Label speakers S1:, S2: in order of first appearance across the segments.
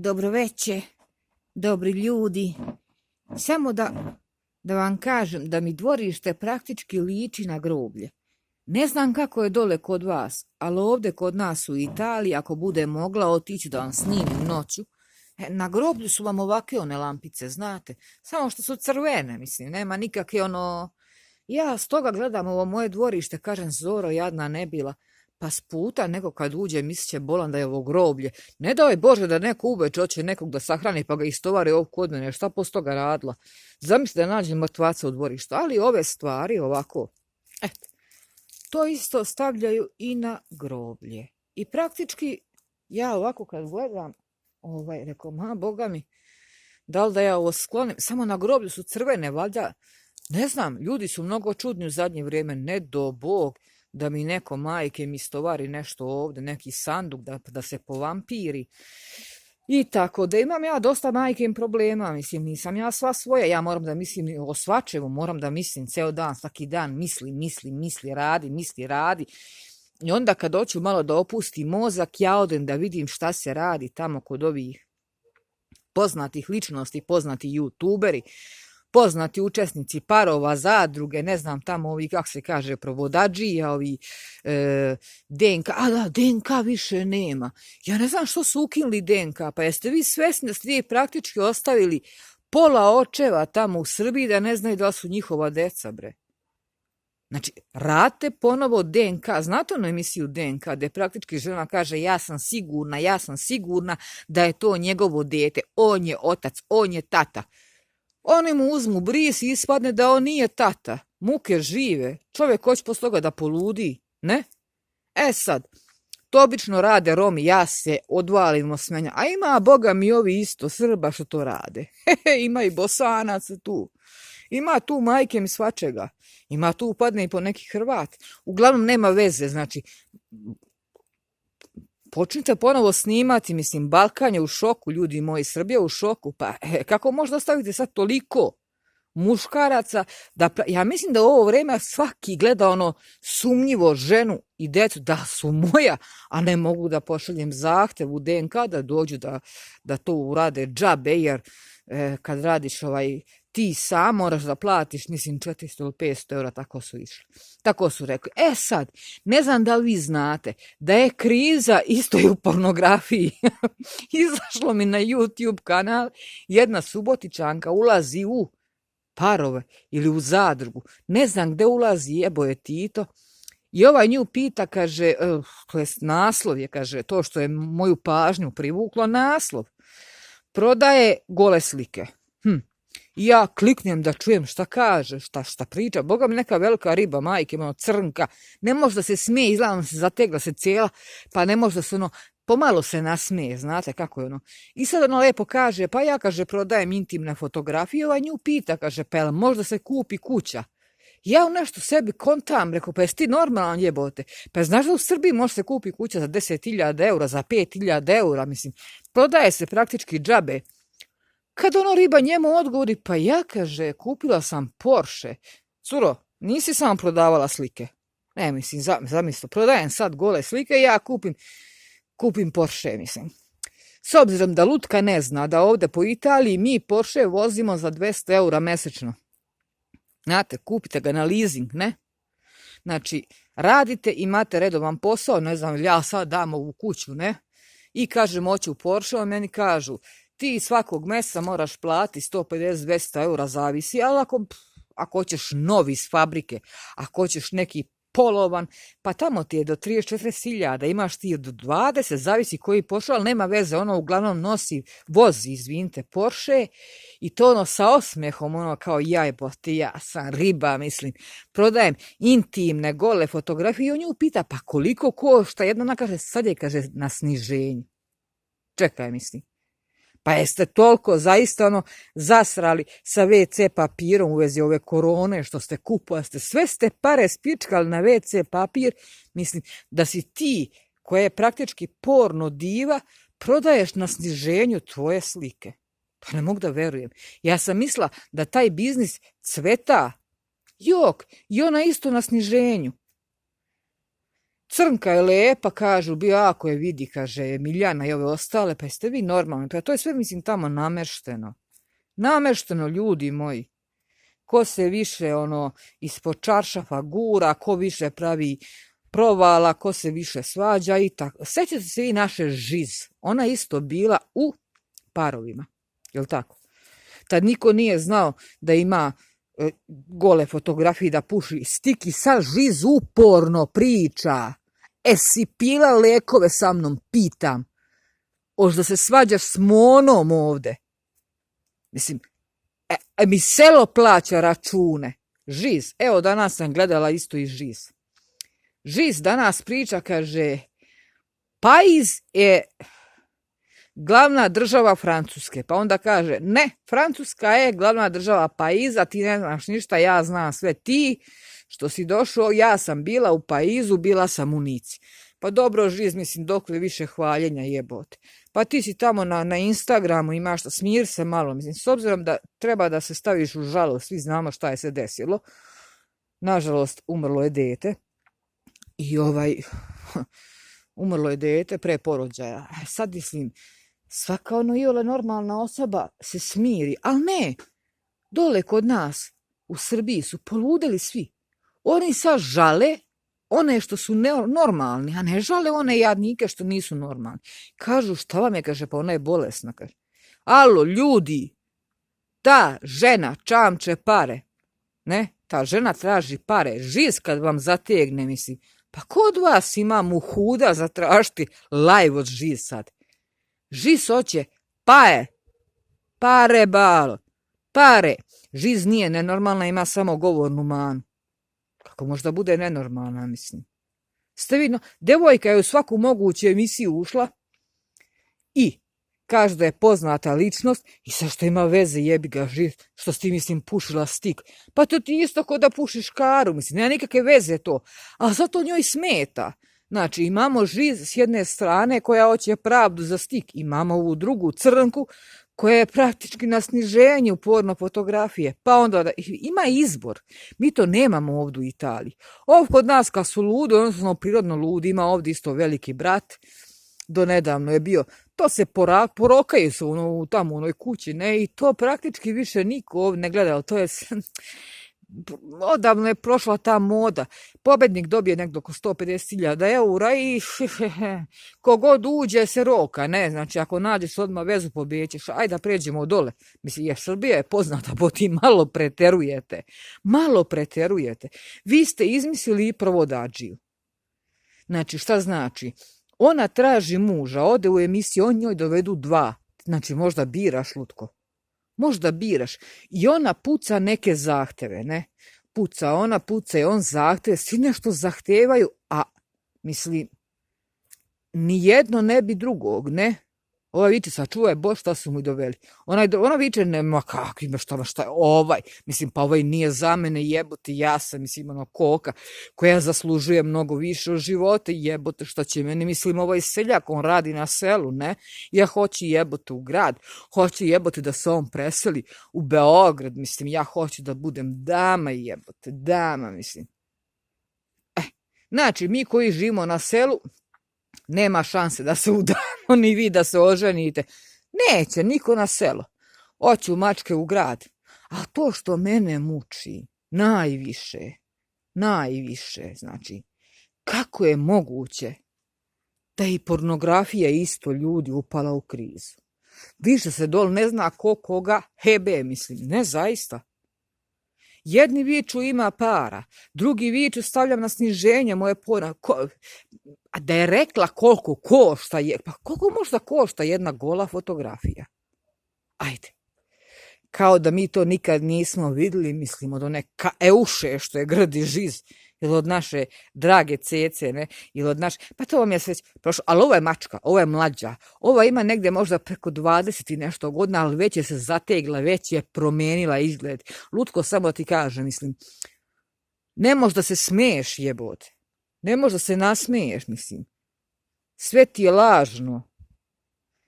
S1: Dobro veče, dobri ljudi. Samo da vam kažem da mi dvorište praktički liči na groblje. Ne znam kako je dole kod vas, ali ovdje kod nas u Italiji, ako bude mogla otići da vam snimim noću, na groblju su vam ovakve one lampice, znate, samo što su crvene, mislim, nema nikakve ono... Ja stoga gledam ovo moje dvorište, kažem Zoro, jadna ne bila, pa sputa neko kad uđe mislit će bolan da je ovo groblje. Ne daj Bože da neko uveče hoće nekog da sahrani pa ga istovari ovdje kod mene, šta posto toga radila. Zamisli da nađem mrtvaca u dvorištu, ali ove stvari ovako, eto, to isto stavljaju i na groblje. I praktički ja ovako kad gledam, rekao, boga mi, da li da ja ovo sklonim, samo na groblju su crvene, valjda, ne znam, ljudi su mnogo čudni u zadnje vrijeme, ne do Bog da mi neko majke mi stovari nešto ovdje, neki sanduk da se povampiri. I tako da imam ja dosta majkim problema, mislim, nisam ja sva svoja, ja moram da mislim o svačemu, moram da mislim ceo dan, svaki dan, misli, radi. I onda kad hoću malo da opusti mozak, ja odem da vidim šta se radi tamo kod ovih poznatih ličnosti, poznati youtuberi, poznati učesnici parova, zadruge, ne znam tamo ovi, kako se kaže, provodadžija, ovi DNK, DNK više nema. Ja ne znam što su ukinuli DNK, pa jeste vi svesni da ste vi praktički ostavili pola očeva tamo u Srbiji da ne znaju da li su njihova deca, bre. Znači, radite ponovo DNK, znate onu emisiju DNK, gde praktički žena kaže ja sam sigurna da je to njegovo dete, on je otac, on je tata. Oni mu uzmu bris i ispadne da on nije tata. Muke žive. Čovjek hoće posle toga da poludi, ne? E sad, to obično rade Romi, ja se odvalim osmenja. A ima, boga mi, ovi isto Srba što to rade. Ima i Bosanaca tu. Ima tu majke mi svačega. Ima tu upadne i po neki Hrvat. Uglavnom nema veze, znači... Počnite ponovo snimati, mislim, Balkan je u šoku, ljudi moji, Srbija u šoku, pa kako možda ostaviti sad toliko muškaraca, ja mislim da u ovo vreme svaki gleda ono sumnjivo ženu i decu da su moja, a ne mogu da pošaljem zahtev u DNK da dođu da to urade džabe, jer kad radiš ti sam moraš da platiš, mislim, 400 ili 500 eura, tako su išli. Tako su rekli. E sad, ne znam da li vi znate da je kriza isto i u pornografiji. Izašlo mi na YouTube kanal, jedna Subotičanka ulazi u parove ili u zadrugu. Ne znam gde ulazi, jebo je Tito. I ovaj nju pita, kaže, to je naslov je, kaže, to što je moju pažnju privuklo, naslov. Prodaje gole slike. I ja kliknem da čujem šta kaže, šta priča. Boga mi neka velika riba, majke, crnka. Ne može da se smije, izgleda se zategla se cijela, pa ne može da se pomalo se nasmije, znate kako je I sad lepo kaže, pa ja, kaže, prodajem intimne fotografije, ova nju pita, kaže, pa jel možda se kupi kuća? Ja u nešto sebi kontam, rekao, pa jesi ti normalan jebote? Pa znaš da u Srbiji može se kupi kuća za 10.000 eura, za 5.000 eura, mislim, prodaje se praktički džabe. Kad riba njemu odgovori, pa ja, kaže, kupila sam Porsche. Curo, nisi samo prodavala slike. Ne, mislim, zamisli, prodajem sad gole slike i ja kupim Porsche, mislim. S obzirom da lutka ne zna da ovdje po Italiji mi Porsche vozimo za 200 eura mesečno. Znate, kupite ga na leasing, ne? Znači, radite, imate redovan posao, ne znam, ja sad dam ovu kuću, ne? I kažem, hoću Porsche, a meni kažu, ti svakog mjeseca moraš plati 150-200 eura, zavisi, ali ako hoćeš novi iz fabrike, ako hoćeš neki polovan, pa tamo ti je do 34.000, imaš ti do 20, zavisi koji Porsche, ali nema veze, uglavnom vozi, izvinite, Porsche, i to sa osmehom, kao jajbote, ja sam riba, mislim, prodajem intimne, gole fotografije, i on nju pita, pa koliko košta, jedna ona kaže, sad je, kaže, na sniženju. Čekaj, mislim. Pa jeste toliko zaista zasrali sa WC papirom u vezi ove korone što ste kupovali, sve ste pare spičkali na WC papir, mislim da si ti koja je praktički porno diva prodaješ na sniženju tvoje slike. Pa ne mogu da verujem. Ja sam mislila da taj biznis cveta. Jok, i ona isto na sniženju. Crnka je lepa, kažu, bio ako je vidi, kaže Miljana i ove ostale, pa jeste vi normalni, pa to je sve, mislim, tamo namešteno. Namešteno, ljudi moji. Ko se više, ispod čaršafa gura, ko više pravi provala, ko se više svađa i tako. Sjećate se vi naše Žiz, ona isto bila u parovima, jel tako? Tad niko nije znao da ima gole fotografije, da puši stik i sad Žiz uporno priča. Si pila lekove sa mnom, pitam. Oš da se svađaš s Monom ovde. Mislim, mi selo plaća račune. Žiz, evo danas sam gledala isto i Žiz. Žiz danas priča, kaže, Pariz je glavna država Francuske. Pa onda kaže, ne, Francuska je glavna država Pariza, ti ne znaš ništa, ja znam sve. Ti što si došao, ja sam bila u Parizu, bila sam u Nici. Pa dobro, Žiz, mislim, dokle više hvaljenja jebote. Pa ti si tamo na Instagramu, imaš šta, smir se malo. Mislim, s obzirom da treba da se staviš u žalost, svi znamo šta je se desilo. Nažalost, umrlo je dete. I umrlo je dete pre porođaja. Sad mislim, svaka iole normalna osoba se smiri, ali ne, dole kod nas u Srbiji su poludeli svi. Oni sad žale one što su normalni, a ne žale one jadnike što nisu normalni. Kažu, šta vam je, kaže, pa ona je bolesna. Kaže. Alo, ljudi, ta žena čamče pare, ne, ta žena traži pare, Žiz kad vam zategne, mislim, pa kod vas ima muhuda zatražiti live od Žiz sad. Žiz hoće pare balo, pare. Žiz nije nenormalna, ima samo govornu manu. Kako možda bude nenormalna, mislim. Ste vidno, devojka je u svaku moguću emisiju ušla i kaže da je poznata ličnost i sa što ima veze, jebi ga Žiz, što si ti, mislim, pušila stik. Pa to ti isto ko da pušiš karu, mislim, nema nikakve veze to. A zato njoj smeta. Znači, imamo Žiz s jedne strane koja hoće pravdu za stik. Imamo ovu drugu Crnku koja je praktički na sniženju porno fotografije. Pa onda ima izbor. Mi to nemamo ovdje u Italiji. Ovdje kod nas kad su ludi, odnosno prirodno ludi, ima ovdje isto veliki brat. Do nedavno je bio. To se porokaju se tamo u onoj kući, ne? I to praktički više niko ovdje ne gleda. To je... Odavno je prošla ta moda. Pobednik dobije nekdo oko 150.000 eura i kogod uđe se roka, ne? Znači, ako nađeš odmah vezu, pobjećeš. Ajde da pređemo dole. Mislim, jer Srbija je poznata, po ti malo preterujete. Malo preterujete. Vi ste izmislili i provodadžiju. Znači, šta znači? Ona traži muža, ode u emisiju, on njoj dovedu 2. Znači, možda biraš, Lutko. Možda biraš. I ona puca neke zahteve, ne? Puca i on zahteve, svi nešto zahtevaju, a mislim, nijedno ne bi drugog, ne? Ova viče, sačuvaj Bož, šta su mu doveli. Ona viče, nema kakvi, šta je ovaj? Mislim, pa ovaj nije za mene, jebote, ja sam, mislim, koka, koja zaslužuje mnogo više od života, jebote, šta će meni, mislim, ovaj seljak, on radi na selu, ne? Ja hoću jebote u grad, hoću jebote da se on preseli u Beograd, mislim, ja hoću da budem dama, jebote, dama, mislim. Znači, mi koji živimo na selu, nema šanse da se udamo, ni vi da se oženite. Neće niko na selo. Hoću mačke u grad. A to što mene muči najviše, znači, kako je moguće da i pornografija isto ljudi upala u krizu. Više se dol ne zna koga hebe, mislim, ne zaista. Jedni viču ima para, drugi viču stavljam na sniženje moje porno. A da je rekla koliko košta, pa koliko možda košta jedna gola fotografija? Ajde. Kao da mi to nikad nismo vidjeli, mislim, od one Euše što je grdi Žiz, ili od naše drage Cece, ne, ili od naše, pa to vam je sve prošlo, ali ova je mačka, ova je mlađa, ova ima negdje možda preko 20 i nešto godina, ali već je se zategla, već je promijenila izgled. Lutko, samo ti kaže, mislim, ne možeš da se smiješ, jebote, ne možeš da se nasmiješ, mislim, sve ti je lažno.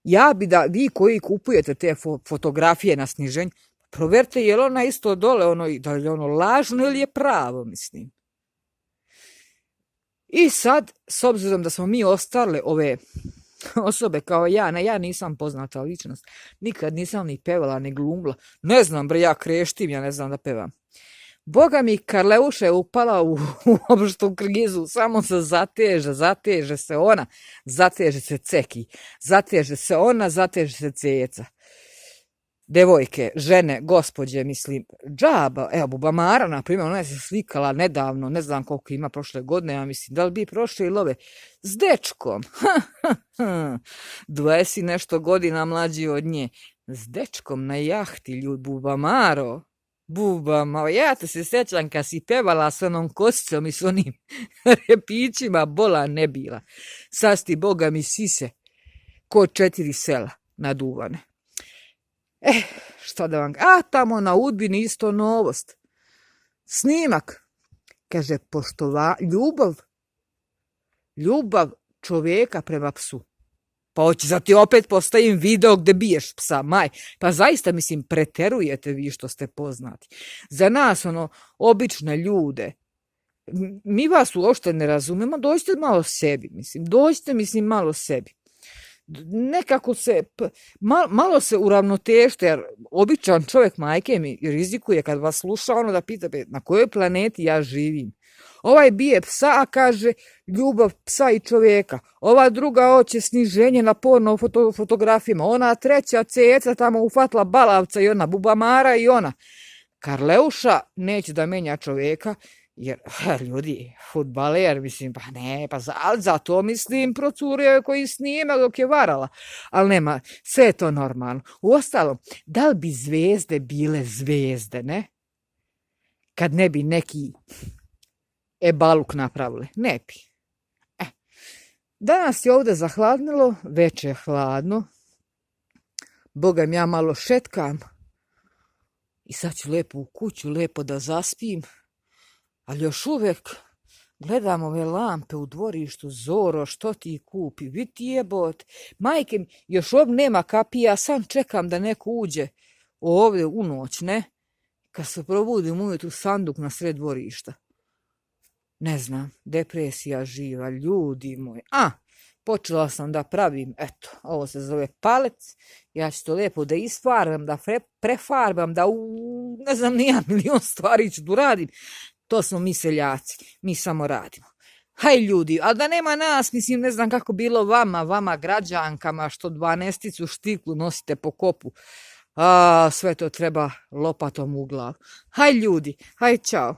S1: Ja bi da vi koji kupujete te fotografije na sniženju, proverte je li ona isto dole, da li je ono lažno ili je pravo, mislim. I sad, s obzirom da smo mi ostale ove osobe kao ja nisam poznata ličnost, nikad nisam ni pevala, ni glumila, ne znam bre, ja kreštim, ja ne znam da pevam. Boga mi, Karleuša je upala u opštu krizu, samo se zateže se ona, zateže se Ceki, zateže se ona, zateže se Ceca. Devojke, žene, gospođe, mislim, džaba, evo, Bubamara, na primjer, ona je se slikala nedavno, ne znam koliko ima prošle godine, ja mislim, da li bi prošle ili ove, s dečkom, 20 nešto godina mlađi od nje, s dečkom na jahti, ljud, Bubamaro, ja te se sjećam kad si pevala s onom kosicom i s onim repićima, bola ne bila, sad ti Boga mi sise, ko 4 sela naduvane. Šta da vam... tamo na Udbini isto novost. Snimak. Kaže, ljubav čovjeka prema psu. Pa hoće da ti opet postavim video gdje biješ psa, Pa zaista, mislim, preterujete vi što ste poznati. Za nas, obične ljude, mi vas uopšte ne razumemo, dođite malo sebi, malo sebi. Nekako se, malo se uravnotežite, jer običan čovjek, majke mi, rizikuje kad vas sluša da pita na kojoj planeti ja živim. Ovaj bije psa, a kaže ljubav psa i čovjeka. Ova druga hoće sniženje na porno fotografijama. Ona treća Ceca tamo ufatla balavca i ona Bubamara i ona. Karleuša neće da menja čovjeka, jer, ljudi, fudbaler, mislim, pa ne, zato, mislim, procurio je koji snima dok je varala. Ali nema, sve je to normalno. Uostalom, da li bi zvezde bile zvezde, ne? Kad ne bi neki ebaluk napravili. Ne bi. Danas je ovdje zahladnilo, već je hladno. Boga mi, ja malo šetkam. I sad ću lepo u kuću, lepo da zaspim. Ali još uvijek gledam ove lampe u dvorištu, Zoro, što ti kupi, vidi jebot. Majke, još ovdje nema kapija, sam čekam da neko uđe ovdje u noć, ne? Kad se probudim ujutru sanduk na sred dvorišta. Ne znam, depresija živa, ljudi moji. Počela sam da pravim, eto, ovo se zove palec, ja ću to lijepo da isfarbam, da prefarbam, da ne znam, nija milion stvari ću da uradim. To smo mi seljaci, mi samo radimo. Haj ljudi, ali da nema nas, mislim, ne znam kako bilo vama građankama, što 12 štiklu nosite po kopu. Sve to treba lopatom u glavu. Haj ljudi, haj čao.